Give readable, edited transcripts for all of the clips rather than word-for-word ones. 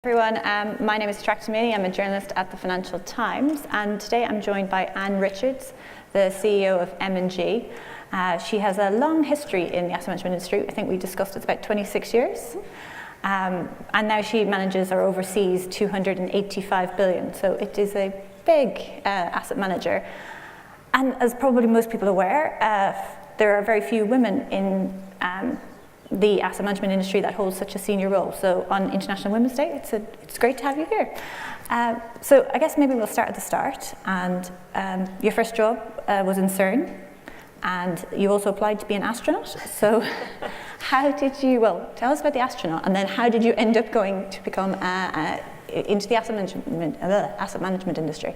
Everyone, my name is Attracta. I'm a journalist at the Financial Times, and today I'm joined by Anne Richards, the CEO of M&G. She has a long history in the asset management industry. I think we discussed it's about 26 years. And now she manages or oversees 285 billion. So it is a big asset manager. And as probably most people are aware, there are very few women in the asset management industry that holds such a senior role. So on International Women's Day, it's great to have you here. So I guess maybe we'll start at the start. And your first job was in CERN, and you also applied to be an astronaut. So how did you, well, tell us about the astronaut, and then how did you end up going to become into the asset management industry?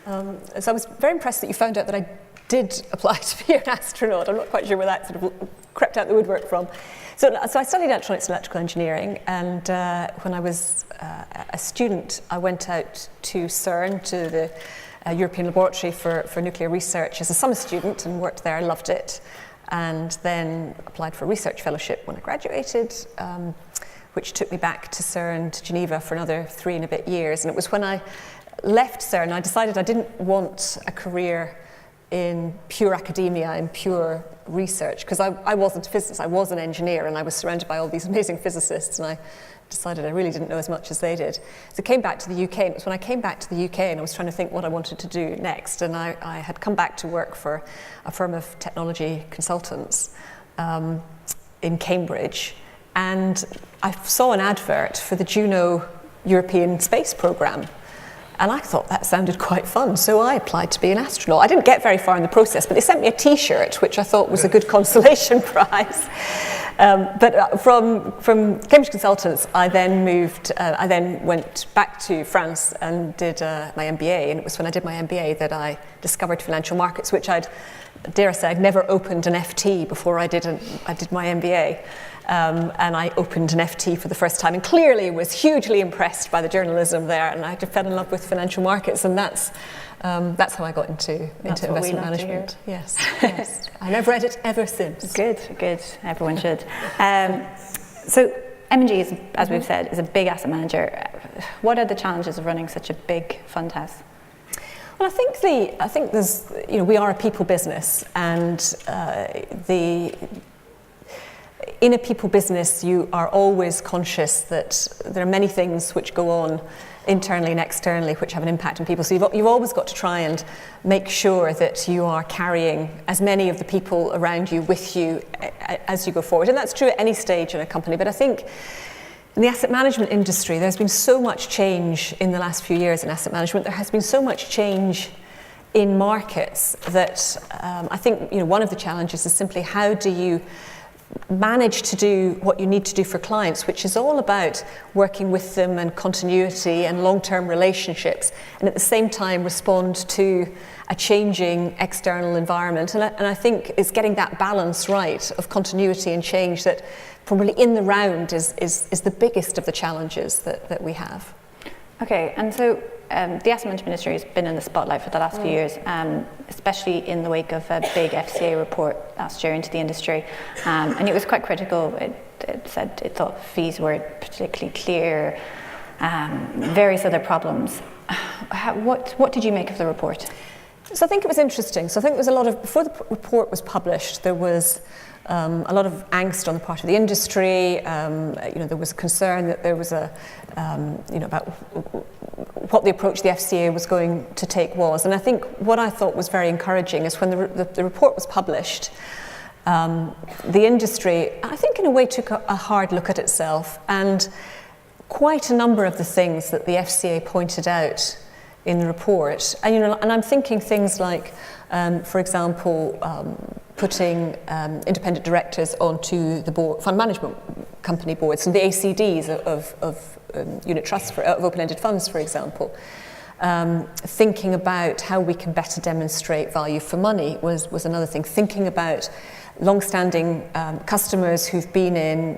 So I was very impressed that you found out that I did apply to be an astronaut. I'm not quite sure where that sort of crept out the woodwork from. So I studied electronics and electrical engineering, and when I was a student, I went out to CERN, to the European Laboratory for Nuclear Research as a summer student, and worked there. I loved it, and then applied for a research fellowship when I graduated, which took me back to CERN, to Geneva, for another 3 and a bit years. And it was when I left CERN, I decided I didn't want a career in pure academia, in pure research, because I wasn't a physicist, I was an engineer, and I was surrounded by all these amazing physicists, and I decided I really didn't know as much as they did. So I came back to the UK, and it was when I came back to the UK and I was trying to think what I wanted to do next, and I had come back to work for a firm of technology consultants in Cambridge, and I saw an advert for the Juno European Space Programme. And I thought that sounded quite fun, so I applied to be an astronaut. I didn't get very far in the process, but they sent me a T-shirt, which I thought was a good consolation prize. But from Cambridge Consultants, I then went back to France and did my MBA. And it was when I did my MBA that I discovered financial markets, which I'd never opened an FT before I did my MBA. And I opened an FT for the first time, and clearly was hugely impressed by the journalism there, and I fell in love with financial markets, and that's how I got into investment management. Yes. And I've read it ever since. Good. Everyone should. So M&G, as we've said, is a big asset manager. What are the challenges of running such a big fund house? Well, I think there's, we are a people business, and in a people business, you are always conscious that there are many things which go on internally and externally which have an impact on people. So you've always got to try and make sure that you are carrying as many of the people around you with you as you go forward. And that's true at any stage in a company. But I think in the asset management industry, there's been so much change in the last few years in asset management. There has been so much change in markets that I think one of the challenges is simply how do you manage to do what you need to do for clients, which is all about working with them and continuity and long-term relationships, and at the same time respond to a changing external environment. And I think it's getting that balance right of continuity and change that probably in the round is the biggest of the challenges that we have. Okay, and so the asset management industry has been in the spotlight for the last few years, especially in the wake of a big FCA report last year into the industry. And it was quite critical. It said it thought fees weren't particularly clear, various other problems. What did you make of the report? So I think it was interesting. So I think there was a lot of, before the report was published, there was a lot of angst on the part of the industry. There was a concern that there was about what the approach the FCA was going to take was. And I think what I thought was very encouraging is when the report was published, the industry, I think in a way, took a hard look at itself, and quite a number of the things that the FCA pointed out in the report, and I'm thinking things like, for example, putting independent directors onto the board, fund management company boards, and the ACDs of unit trusts of open-ended funds, for example. Thinking about how we can better demonstrate value for money was another thing. Thinking about long-standing customers who've been in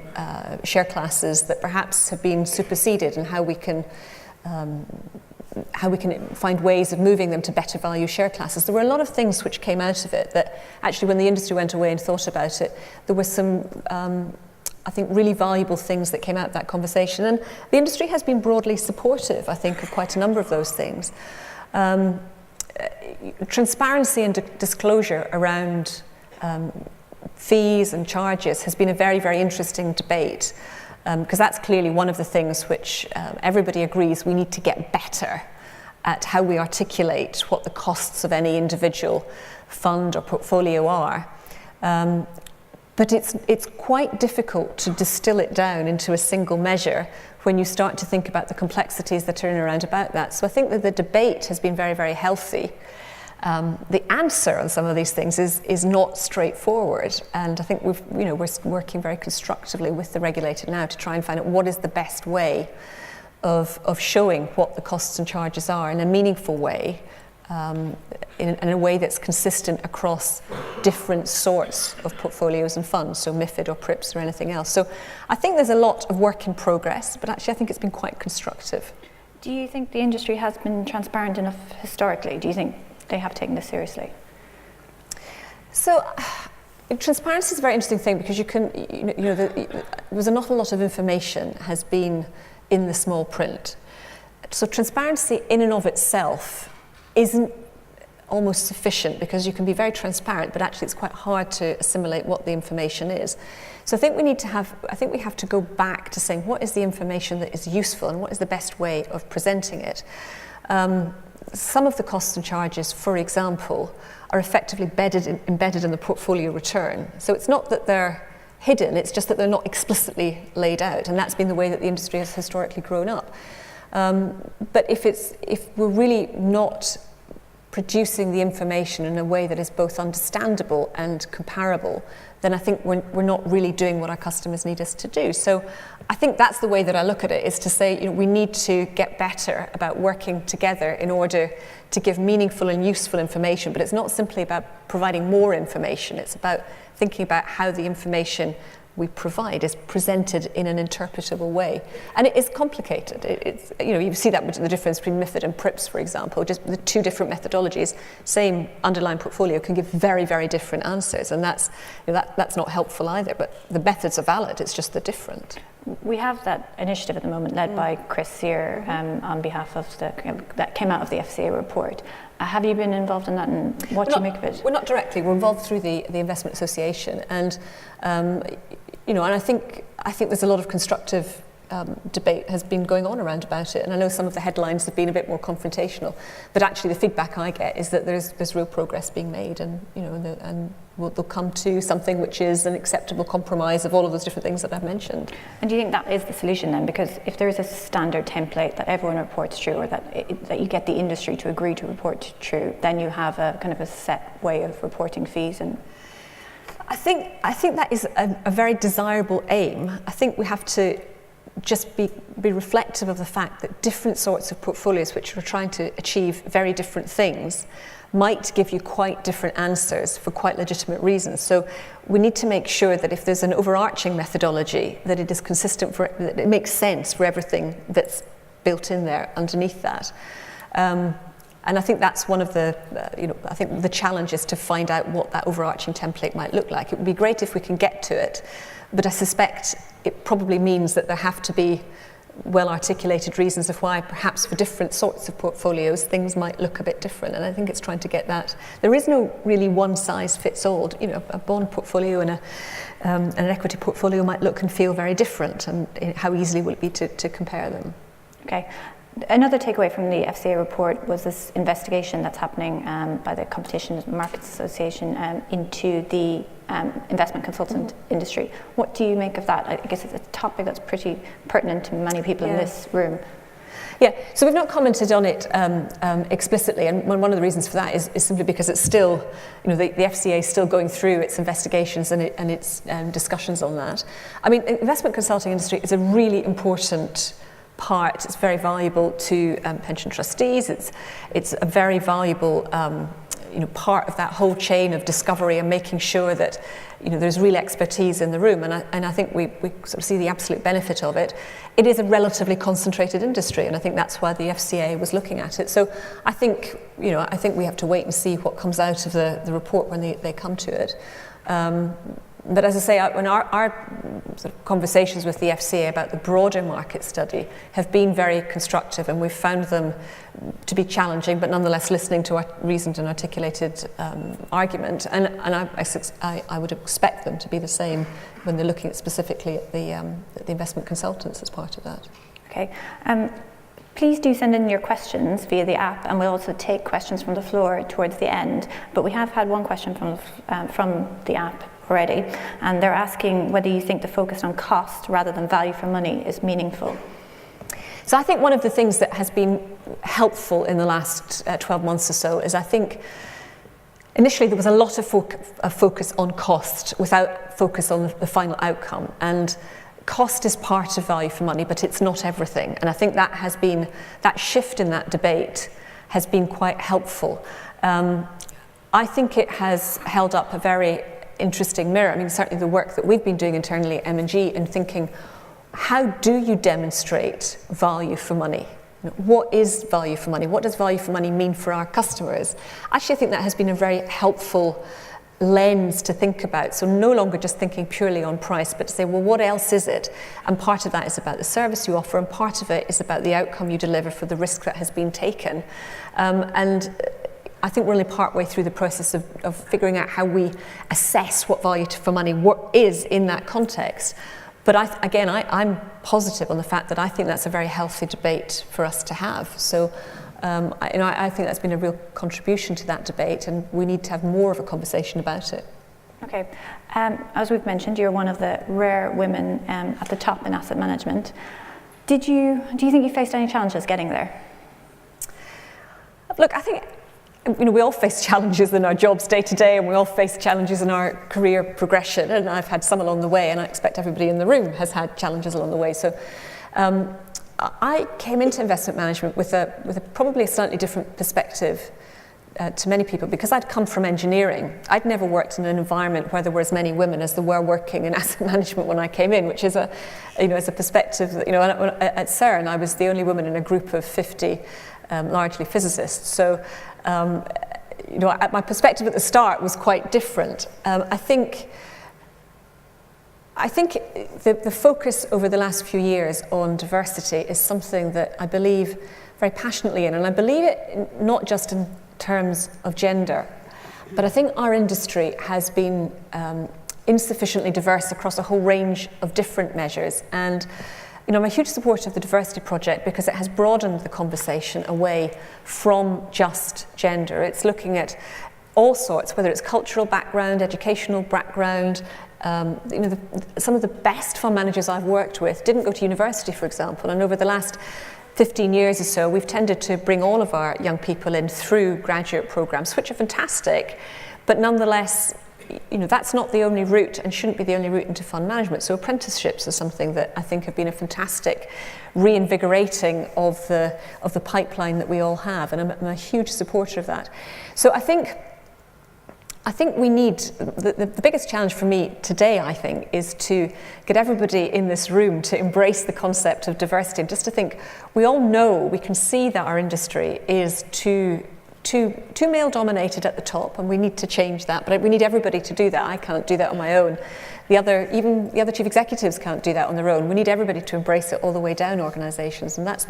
share classes that perhaps have been superseded, and how we can find ways of moving them to better value share classes. There were a lot of things which came out of it that actually, when the industry went away and thought about it, there were some I think, really valuable things that came out of that conversation. And the industry has been broadly supportive, I think, of quite a number of those things. Transparency and disclosure around fees and charges has been a very, very interesting debate, because that's clearly one of the things which everybody agrees we need to get better at, how we articulate what the costs of any individual fund or portfolio are. But it's quite difficult to distill it down into a single measure when you start to think about the complexities that are in and around about that. So I think that the debate has been very, very healthy. The answer on some of these things is not straightforward, and I think we're working very constructively with the regulator now to try and find out what is the best way of showing what the costs and charges are in a meaningful way, in a way that's consistent across different sorts of portfolios and funds, so MiFID or PRIPS or anything else. So I think there's a lot of work in progress, but actually I think it's been quite constructive. Do you think the industry has been transparent enough historically? Do you think they have taken this seriously? So transparency is a very interesting thing, because there's an awful lot of information has been in the small print. So transparency in and of itself isn't almost sufficient, because you can be very transparent, but actually it's quite hard to assimilate what the information is. So I think we have to go back to saying what is the information that is useful and what is the best way of presenting it. Some of the costs and charges, for example, are effectively embedded in the portfolio return. So it's not that they're hidden, it's just that they're not explicitly laid out, and that's been the way that the industry has historically grown up. But if we're really not producing the information in a way that is both understandable and comparable, then I think we're not really doing what our customers need us to do. So I think that's the way that I look at it, is to say, we need to get better about working together in order to give meaningful and useful information. But it's not simply about providing more information, it's about thinking about how the information we provide is presented in an interpretable way. And it is complicated. You see that with the difference between MiFID and PRIPS, for example. Just the two different methodologies, same underlying portfolio, can give very, very different answers. And that's not helpful either. But the methods are valid, it's just they're different. We have that initiative at the moment led by Chris Sear on behalf of that came out of the FCA report. Have you been involved in that, and what do you make of it? We're not directly. We're involved through the Investment Association, and and I think there's a lot of constructive debate has been going on around about it, and I know some of the headlines have been a bit more confrontational, but actually the feedback I get is that there's real progress being made, and they'll come to something which is an acceptable compromise of all of those different things that I've mentioned. And do you think that is the solution then? Because if there is a standard template that everyone reports through, or that you get the industry to agree to report through, then you have a kind of a set way of reporting fees. And I think that is a very desirable aim. I think we have to just be reflective of the fact that different sorts of portfolios which are trying to achieve very different things might give you quite different answers for quite legitimate reasons. So we need to make sure that if there's an overarching methodology, that it is consistent, that it makes sense for everything that's built in there underneath that. And I think that's one of the, I think the challenge is to find out what that overarching template might look like. It would be great if we can get to it, but I suspect it probably means that there have to be well-articulated reasons of why, perhaps for different sorts of portfolios, things might look a bit different. And I think it's trying to get that. There is no really one-size-fits-all. A bond portfolio and an equity portfolio might look and feel very different, and how easily will it be to compare them? Okay. Another takeaway from the FCA report was this investigation that's happening by the Competition and Markets Association into the investment consultant industry. What do you make of that? I guess it's a topic that's pretty pertinent to many people in this room. Yeah, so we've not commented on it explicitly, and one of the reasons for that is simply because it's still, the FCA is still going through its investigations and its discussions on that. I mean, the investment consulting industry is a really important part. It's very valuable to pension trustees. It's a very valuable part of that whole chain of discovery and making sure that there's real expertise in the room, and I think we sort of see the absolute benefit of it. It is a relatively concentrated industry, and I think that's why the FCA was looking at it. So I think we have to wait and see what comes out of the report when they come to it. But as I say, when our sort of conversations with the FCA about the broader market study have been very constructive, and we've found them to be challenging, but nonetheless listening to our reasoned and articulated argument. And I would expect them to be the same when they're looking at specifically at the investment consultants as part of that. Okay. Please do send in your questions via the app, and we'll also take questions from the floor towards the end. But we have had one question from the app already, and they're asking whether you think the focus on cost rather than value for money is meaningful. So I think one of the things that has been helpful in the last 12 months or so is I think initially there was a lot of focus on cost without focus on the final outcome. And cost is part of value for money, but it's not everything. And I think that shift in that debate has been quite helpful. I think it has held up a very interesting mirror. I mean, certainly the work that we've been doing internally at M&G and thinking, how do you demonstrate value for money? What is value for money? What does value for money mean for our customers? Actually, I think that has been a very helpful lens to think about. So no longer just thinking purely on price, but to say, well, what else is it? And part of that is about the service you offer, and part of it is about the outcome you deliver for the risk that has been taken. And I think we're only partway through the process of figuring out how we assess what value for money is in that context. But I'm positive on the fact that I think that's a very healthy debate for us to have. So I think that's been a real contribution to that debate, and we need to have more of a conversation about it. Okay. As we've mentioned, you're one of the rare women at the top in asset management. Do you think you faced any challenges getting there? Look, I think we all face challenges in our jobs day to day, and we all face challenges in our career progression, and I've had some along the way, and I expect everybody in the room has had challenges along the way. So I came into investment management with a probably a slightly different perspective to many people, because I'd come from engineering. I'd never worked in an environment where there were as many women as there were working in asset management when I came in, which is a perspective that, at CERN I was the only woman in a group of 50, largely physicists. So my perspective at the start was quite different. I think the focus over the last few years on diversity is something that I believe very passionately in, and I believe it not just in terms of gender, but I think our industry has been insufficiently diverse across a whole range of different measures. And I'm a huge supporter of the Diversity Project because it has broadened the conversation away from just gender. It's looking at all sorts, whether it's cultural background, educational background. Some of the best fund managers I've worked with didn't go to university, for example, and over the last 15 years or so, we've tended to bring all of our young people in through graduate programs, which are fantastic, but nonetheless, that's not the only route and shouldn't be the only route into fund management. So apprenticeships are something that I think have been a fantastic reinvigorating of the pipeline that we all have, and I'm a huge supporter of that. So I think we need, the biggest challenge for me today, I think, is to get everybody in this room to embrace the concept of diversity, and just to think, we all know, we can see that our industry is too male dominated at the top, and we need to change that, but we need everybody to do that. I can't do that on my own. Even the other chief executives can't do that on their own. We need everybody to embrace it all the way down organisations, and that's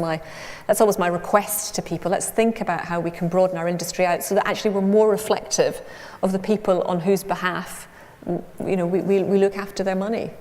always my request to people. Let's think about how we can broaden our industry out so that actually we're more reflective of the people on whose behalf we look after their money.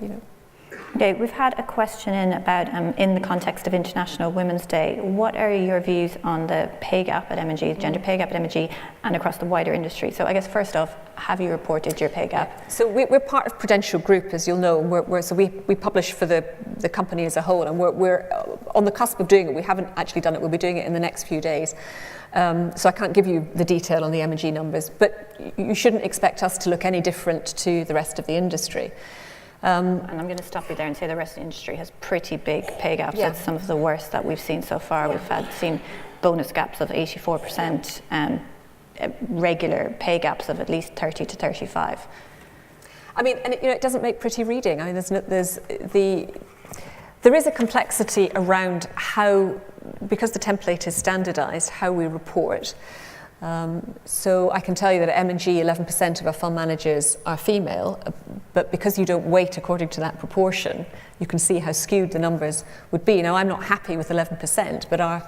Okay, we've had a question in about, in the context of International Women's Day, what are your views on the pay gap at M&G, gender pay gap at M&G, and across the wider industry? So I guess first off, have you reported your pay gap? So we're part of Prudential Group, as you'll know. So we publish for the company as a whole, and we're on the cusp of doing it. We haven't actually done it. We'll be doing it in the next few days. So I can't give you the detail on the M&G numbers, but you shouldn't expect us to look any different to the rest of the industry. And I'm going to stop you there and say the rest of the industry has pretty big pay gaps. Yeah. It's some of the worst that we've seen so far. Yeah. We've seen bonus gaps of 84% and regular pay gaps of at least 30 to 35. I mean, and it doesn't make pretty reading. I mean, there is a complexity around how, because the template is standardised, how we report. So I can tell you that at M&G, 11% of our fund managers are female, but because you don't weight according to that proportion, you can see how skewed the numbers would be. Now, I'm not happy with 11%, but our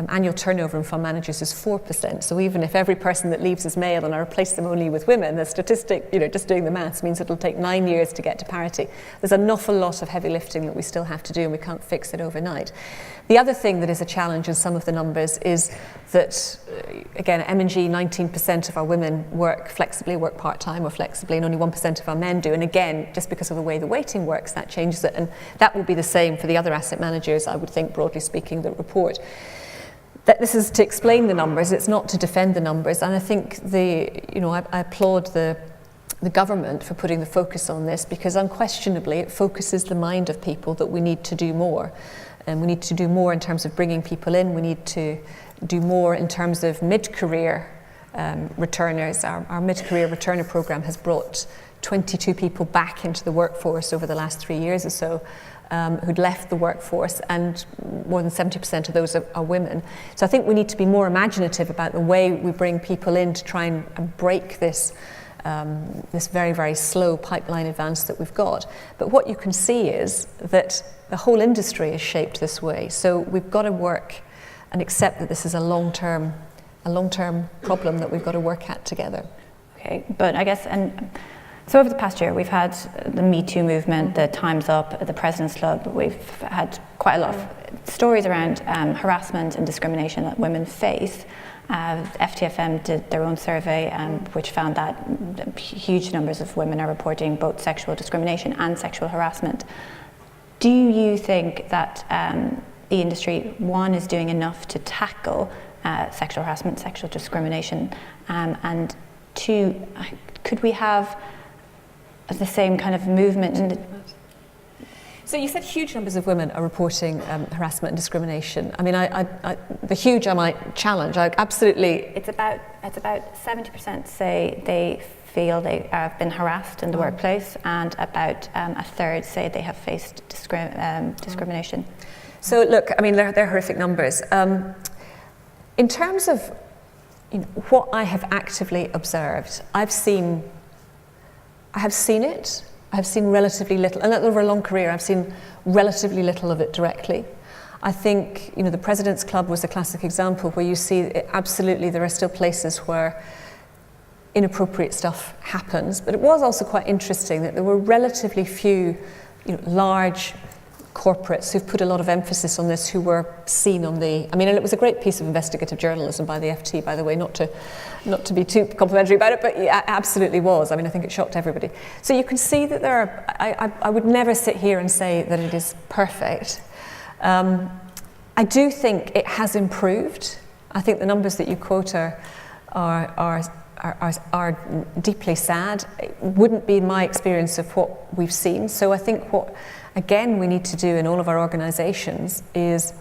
annual turnover in fund managers is 4%. So even if every person that leaves is male and I replace them only with women, the statistic, just doing the maths, means it'll take 9 years to get to parity. There's an awful lot of heavy lifting that we still have to do, and we can't fix it overnight. The other thing that is a challenge in some of the numbers is that, again, at M&G, 19% of our women work flexibly, work part-time or flexibly, and only 1% of our men do. And again, just because of the way the weighting works, that changes it. And that will be the same for the other asset managers, I would think, broadly speaking, that report. That this is to explain the numbers, it's not to defend the numbers. And I think I applaud the government for putting the focus on this, because unquestionably it focuses the mind of people that we need to do more. And we need to do more in terms of bringing people in. We need to do more in terms of mid-career returners. Our mid-career returner program has brought 22 people back into the workforce over the last 3 years or so, who'd left the workforce, and more than 70% of those are women. So I think we need to be more imaginative about the way we bring people in to try and break this very, very slow pipeline advance that we've got. But what you can see is that the whole industry is shaped this way. So we've got to work and accept that this is a long-term problem that we've got to work at together. Okay, but I guess, so over the past year, we've had the Me Too movement, the Time's Up, the President's Club. We've had quite a lot of stories around harassment and discrimination that women face. FTFM did their own survey, which found that huge numbers of women are reporting both sexual discrimination and sexual harassment. Do you think that the industry, one, is doing enough to tackle sexual harassment, sexual discrimination, and two, could we have the same kind of movement? So you said huge numbers of women are reporting harassment and discrimination. I mean, the huge I might challenge. I absolutely. It's about 70% say they feel they have been harassed in the workplace, and about a third say they have faced discrimination. So look, I mean, they're horrific numbers. In terms of what I have actively observed, I have seen it. I have seen relatively little, and over a long career, I've seen relatively little of it directly. I think, the President's Club was a classic example where you see absolutely there are still places where inappropriate stuff happens, but it was also quite interesting that there were relatively few, large corporates who've put a lot of emphasis on this, who were seen on the, and it was a great piece of investigative journalism by the FT, by the way, not to be too complimentary about it, but it absolutely was. I think it shocked everybody. So you can see that there are, I would never sit here and say that it is perfect. I do think it has improved. I think the numbers that you quote are deeply sad. It wouldn't be my experience of what we've seen. So I think what, again, we need to do in all of our organisations is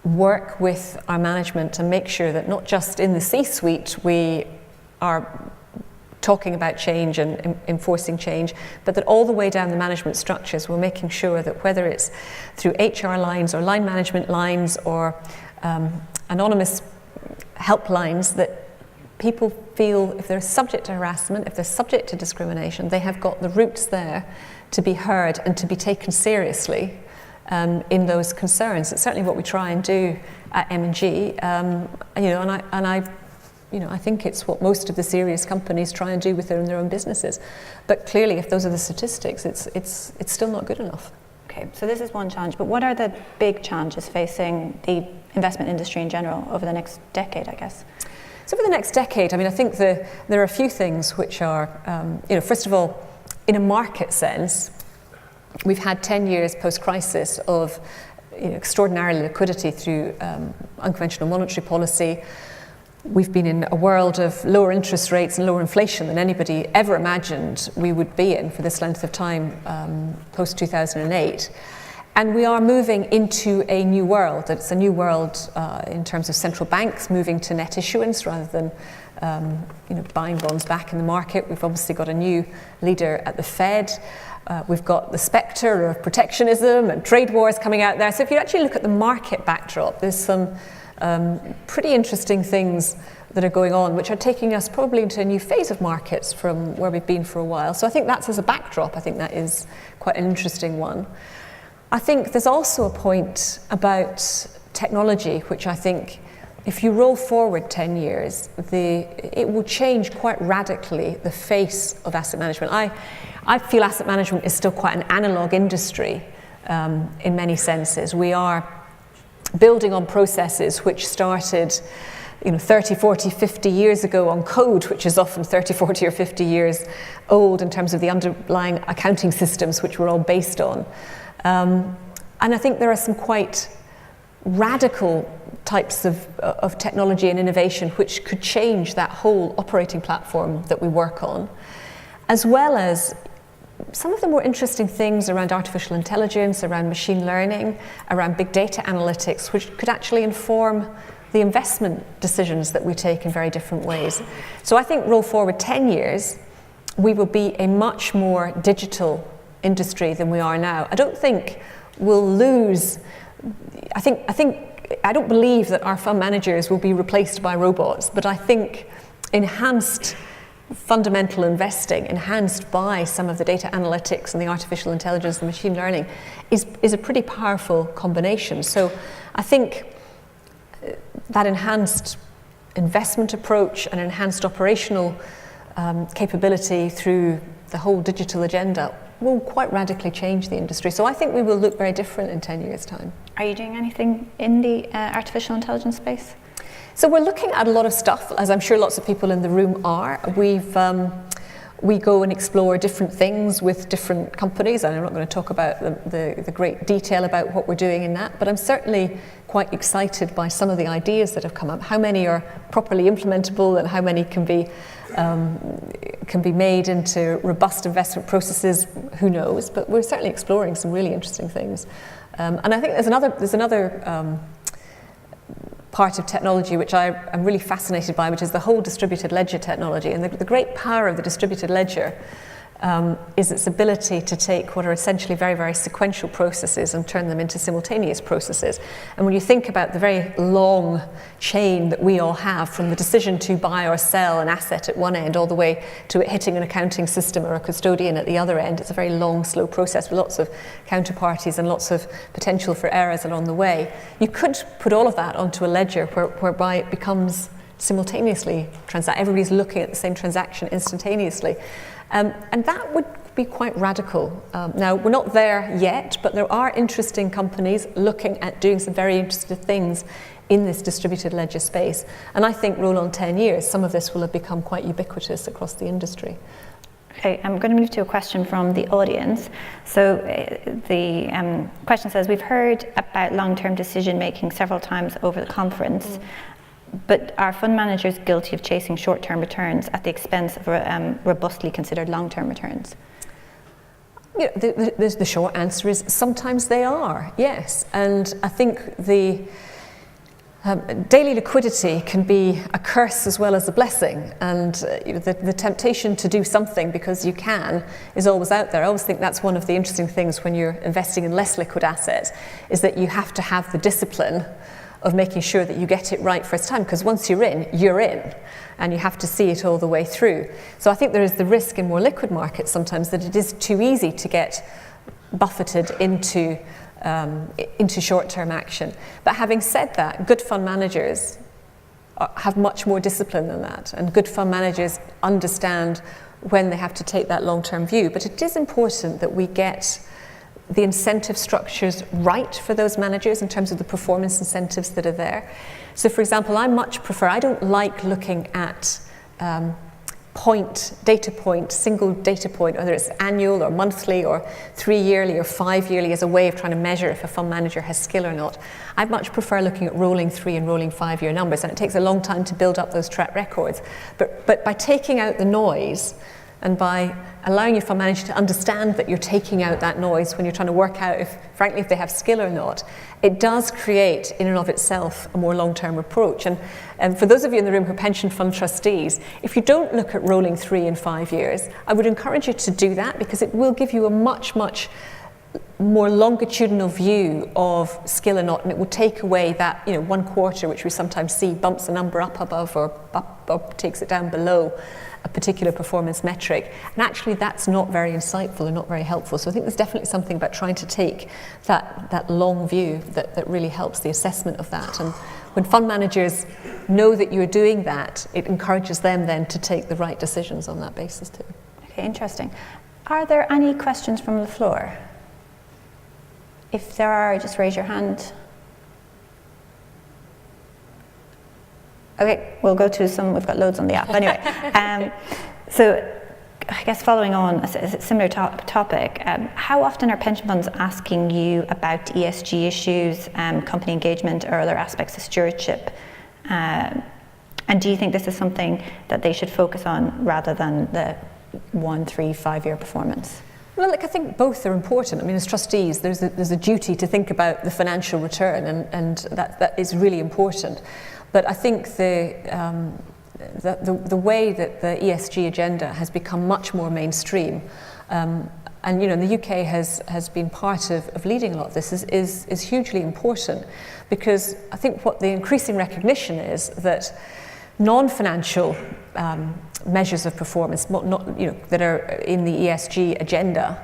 work with our management and make sure that not just in the C-suite we are talking about change and enforcing change, but that all the way down the management structures we're making sure that whether it's through HR lines or line management lines or anonymous helplines, that people feel if they're subject to harassment, if they're subject to discrimination, they have got the roots there to be heard and to be taken seriously in those concerns. It's certainly what we try and do at M&G, I think it's what most of the serious companies try and do within their own businesses. But clearly, if those are the statistics, it's still not good enough. Okay, so this is one challenge, but what are the big challenges facing the investment industry in general over the next decade, I guess? So over the next decade, I think there are a few things which are, first of all, in a market sense, we've had 10 years post-crisis of extraordinary liquidity through unconventional monetary policy. We've been in a world of lower interest rates and lower inflation than anybody ever imagined we would be in for this length of time post-2008. And we are moving into a new world. It's a new world in terms of central banks moving to net issuance rather than buying bonds back in the market. We've obviously got a new leader at the Fed. We've got the spectre of protectionism and trade wars coming out there. So if you actually look at the market backdrop, there's some pretty interesting things that are going on, which are taking us probably into a new phase of markets from where we've been for a while. So I think that's as a backdrop, I think that is quite an interesting one. I think there's also a point about technology, which I think if you roll forward 10 years, it will change quite radically the face of asset management. I feel asset management is still quite an analog industry in many senses. We are building on processes which started 30, 40, 50 years ago on code, which is often 30, 40 or 50 years old in terms of the underlying accounting systems which we're all based on. And I think there are some quite radical types of technology and innovation which could change that whole operating platform that we work on, as well as some of the more interesting things around artificial intelligence, around machine learning, around big data analytics, which could actually inform the investment decisions that we take in very different ways. So I think roll forward 10 years, we will be a much more digital industry than we are now. I don't think we'll lose, I don't believe that our fund managers will be replaced by robots, but I think enhanced fundamental investing, enhanced by some of the data analytics and the artificial intelligence and machine learning, is a pretty powerful combination. So I think that enhanced investment approach and enhanced operational capability through the whole digital agenda will quite radically change the industry. So I think we will look very different in 10 years' time. Are you doing anything in the artificial intelligence space? So we're looking at a lot of stuff, as I'm sure lots of people in the room are. We go and explore different things with different companies, and I'm not going to talk about the great detail about what we're doing in that, but I'm certainly quite excited by some of the ideas that have come up. How many are properly implementable and how many can be made into robust investment processes, who knows, but we're certainly exploring some really interesting things. And I think there's another part of technology which I'm really fascinated by, which is the whole distributed ledger technology. And the great power of the distributed ledger is its ability to take what are essentially very, very sequential processes and turn them into simultaneous processes. And when you think about the very long chain that we all have, from the decision to buy or sell an asset at one end all the way to it hitting an accounting system or a custodian at the other end, it's a very long, slow process with lots of counterparties and lots of potential for errors along the way. You could put all of that onto a ledger whereby it becomes simultaneously everybody's looking at the same transaction instantaneously. And that would be quite radical. Now, we're not there yet, but there are interesting companies looking at doing some very interesting things in this distributed ledger space. And I think roll on 10 years, some of this will have become quite ubiquitous across the industry. Okay, I'm going to move to a question from the audience. So the question says, we've heard about long-term decision making several times over the conference. But are fund managers guilty of chasing short-term returns at the expense of robustly considered long-term returns? Yeah, the short answer is sometimes they are, yes. And I think the daily liquidity can be a curse as well as a blessing. And the temptation to do something because you can is always out there. I always think that's one of the interesting things when you're investing in less liquid assets, is that you have to have the discipline of making sure that you get it right first time, because once you're in, and you have to see it all the way through. So I think there is the risk in more liquid markets sometimes that it is too easy to get buffeted into short-term action. But having said that, good fund managers have much more discipline than that, and good fund managers understand when they have to take that long-term view. But it is important that we get the incentive structures right for those managers in terms of the performance incentives that are there. So for example, I don't like looking at data point, single data point, whether it's annual or monthly or 3-yearly or 5-yearly as a way of trying to measure if a fund manager has skill or not. I much prefer looking at rolling 3 and rolling 5-year numbers, and it takes a long time to build up those track records. But by taking out the noise, And by allowing your fund manager to understand that you're taking out that noise when you're trying to work out if, frankly, if they have skill or not, it does create, in and of itself, a more long-term approach. And for those of you in the room who are pension fund trustees, if you don't look at rolling 3 and 5 years, I would encourage you to do that, because it will give you a much, much more longitudinal view of skill or not, and it will take away that 1 quarter, which we sometimes see bumps a number up above or takes it down below a particular performance metric. And actually that's not very insightful and not very helpful. So I think there's definitely something about trying to take that long view that really helps the assessment of that. And when fund managers know that you're doing that, it encourages them then to take the right decisions on that basis too. Okay, interesting. Are there any questions from the floor? If there are, just raise your hand. Okay, we'll go to some, we've got loads on the app. Anyway, so I guess following on a similar topic, how often are pension funds asking you about ESG issues, company engagement or other aspects of stewardship? And do you think this is something that they should focus on rather than the 1, 3, 5 year performance? Well, I think both are important. I mean, as trustees, there's a duty to think about the financial return, and that is really important. But I think the way that the ESG agenda has become much more mainstream, and the UK has been part of leading a lot of this, is hugely important, because I think what the increasing recognition is that non-financial measures of performance, that are in the ESG agenda,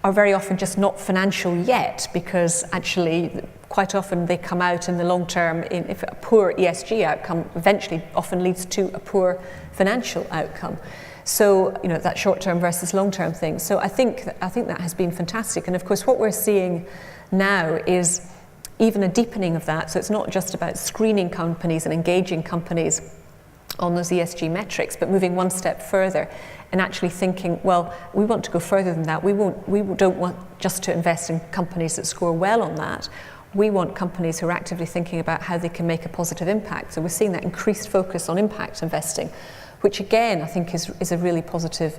are very often just not financial yet, because actually quite often they come out in the long term if a poor ESG outcome eventually often leads to a poor financial outcome. So that short-term versus long-term thing. So I think that has been fantastic. And of course what we're seeing now is even a deepening of that. So it's not just about screening companies and engaging companies on those ESG metrics, but moving one step further and actually thinking, well, we want to go further than that. We don't want just to invest in companies that score well on that. We want companies who are actively thinking about how they can make a positive impact. So we're seeing that increased focus on impact investing, which again I think is a really positive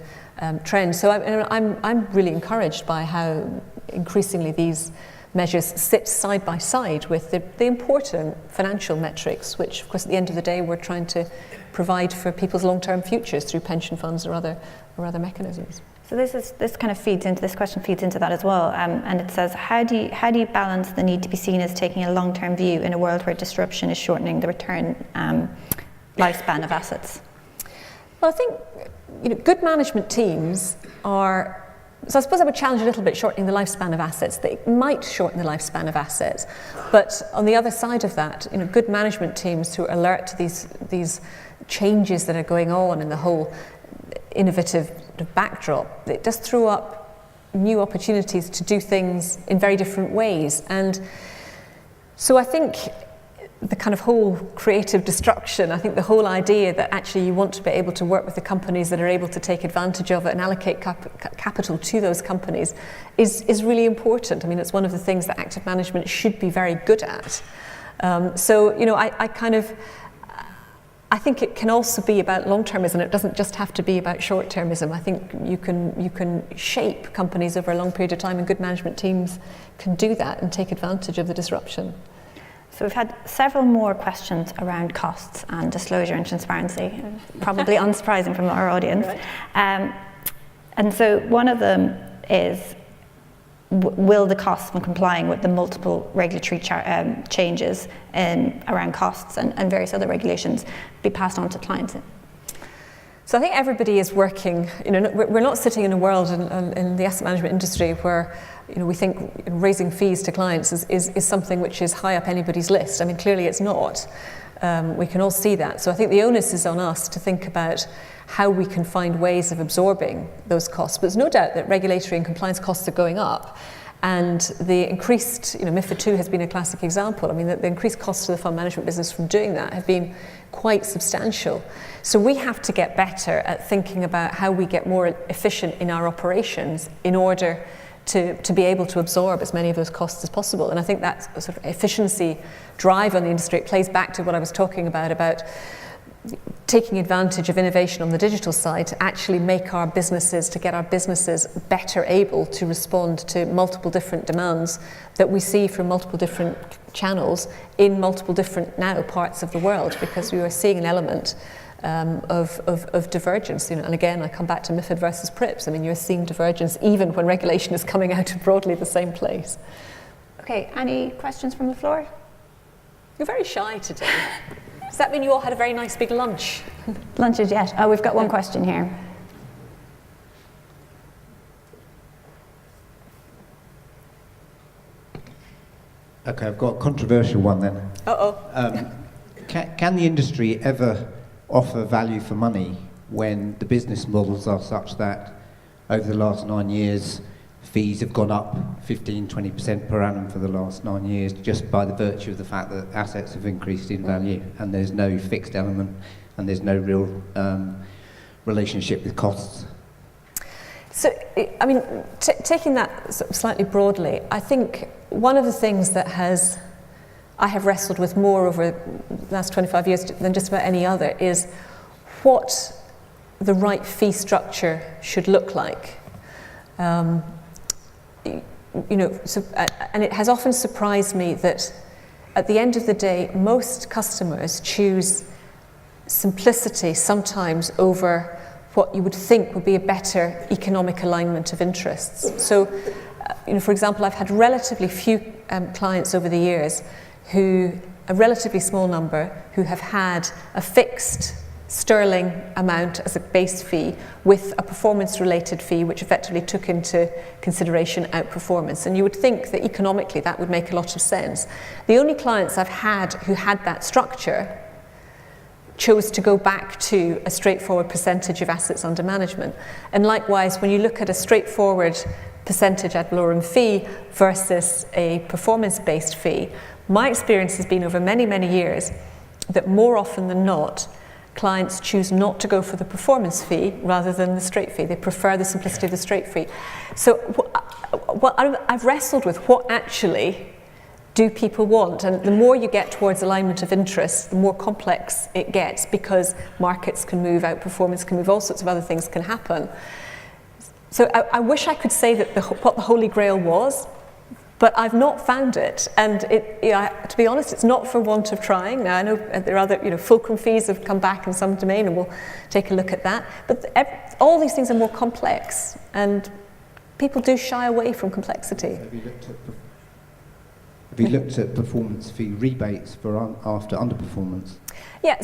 trend. So I'm really encouraged by how increasingly these measures sit side by side with the important financial metrics, which of course at the end of the day we're trying to provide for people's long-term futures through pension funds or other mechanisms. So this kind of feeds into, this question feeds into that as well, and it says, how do you balance the need to be seen as taking a long-term view in a world where disruption is shortening the return lifespan of assets? Well, I think good management teams are. So I suppose I would challenge a little bit shortening the lifespan of assets. They might shorten the lifespan of assets, but on the other side of that, good management teams who are alert to these changes that are going on in the whole innovative backdrop, it does throw up new opportunities to do things in very different ways. And so I think the kind of whole creative destruction, I think the whole idea that actually you want to be able to work with the companies that are able to take advantage of it and allocate capital to those companies is really important. I mean, it's one of the things that active management should be very good at. I think it can also be about long-termism. It doesn't just have to be about short-termism. I think you can shape companies over a long period of time, and good management teams can do that and take advantage of the disruption. So we've had several more questions around costs and disclosure and transparency, probably unsurprising from our audience. Right. And so one of them is, will the costs from complying with the multiple regulatory changes around costs and various other regulations be passed on to clients? So I think everybody is working, we're not sitting in a world in the asset management industry where we think raising fees to clients is something which is high up anybody's list. I mean, clearly it's not. We can all see that. So I think the onus is on us to think about how we can find ways of absorbing those costs. But there's no doubt that regulatory and compliance costs are going up. And the increased, MiFID II has been a classic example. I mean, the increased costs to the fund management business from doing that have been quite substantial. So we have to get better at thinking about how we get more efficient in our operations in order to be able to absorb as many of those costs as possible. And I think that sort of efficiency drive on the industry, it plays back to what I was talking about taking advantage of innovation on the digital side to actually make our businesses, to get our businesses better able to respond to multiple different demands that we see from multiple different channels in multiple different now parts of the world, because we are seeing an element of divergence. And again, I come back to MiFID versus PRIPS. I mean, you're seeing divergence even when regulation is coming out of broadly the same place. Okay, any questions from the floor? You're very shy today. Does that mean you all had a very nice big lunch? Lunch is yet. Oh, we've got one question here. Okay, I've got a controversial one then. Uh-oh. Can the industry ever offer value for money when the business models are such that over the last 9 years, fees have gone up 15-20% per annum for the last 9 years, just by the virtue of the fact that assets have increased in value, and there's no fixed element, and there's no real relationship with costs? So, I mean, taking that sort of slightly broadly, I think one of the things that I have wrestled with more over the last 25 years than just about any other is what the right fee structure should look like. And it has often surprised me that at the end of the day, most customers choose simplicity sometimes over what you would think would be a better economic alignment of interests. So, for example, I've had relatively few clients over the years a relatively small number, who have had a fixed sterling amount as a base fee with a performance-related fee which effectively took into consideration outperformance. And you would think that economically that would make a lot of sense. The only clients I've had who had that structure chose to go back to a straightforward percentage of assets under management. And likewise, when you look at a straightforward percentage ad valorem fee versus a performance-based fee, my experience has been over many, many years that more often than not, clients choose not to go for the performance fee rather than the straight fee. They prefer the simplicity of the straight fee. So I've wrestled with what actually do people want, and the more you get towards alignment of interests, the more complex it gets, because markets can move, outperformance can move, all sorts of other things can happen. So I wish I could say that what the Holy Grail was, but I've not found it, and to be honest, it's not for want of trying. Now I know there are other, fulcrum fees have come back in some domain, and we'll take a look at that. But all these things are more complex, and people do shy away from complexity. Have you looked at performance fee rebates for after underperformance? Yeah,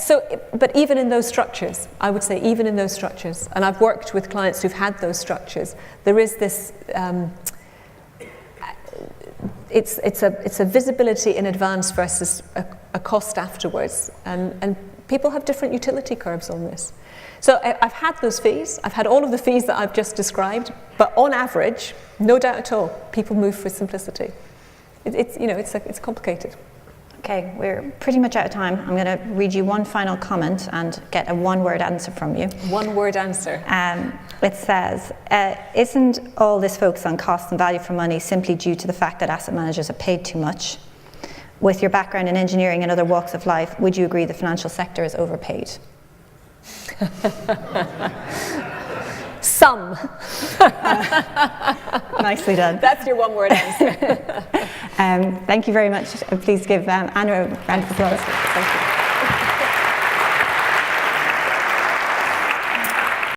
but even in those structures, I would say even in those structures, and I've worked with clients who've had those structures, there is this, it's a visibility in advance versus a cost afterwards, and people have different utility curves on this. So I've had those fees, I've had all of the fees that I've just described, but on average, no doubt at all, people move for simplicity. It's complicated. Okay, we're pretty much out of time. I'm going to read you one final comment and get a one-word answer from you. One-word answer. It says, isn't all this focus on cost and value for money simply due to the fact that asset managers are paid too much? With your background in engineering and other walks of life, would you agree the financial sector is overpaid? Some. Nicely done. That's your one-word answer. Thank you very much. Please give Anna a round of applause. Thank you.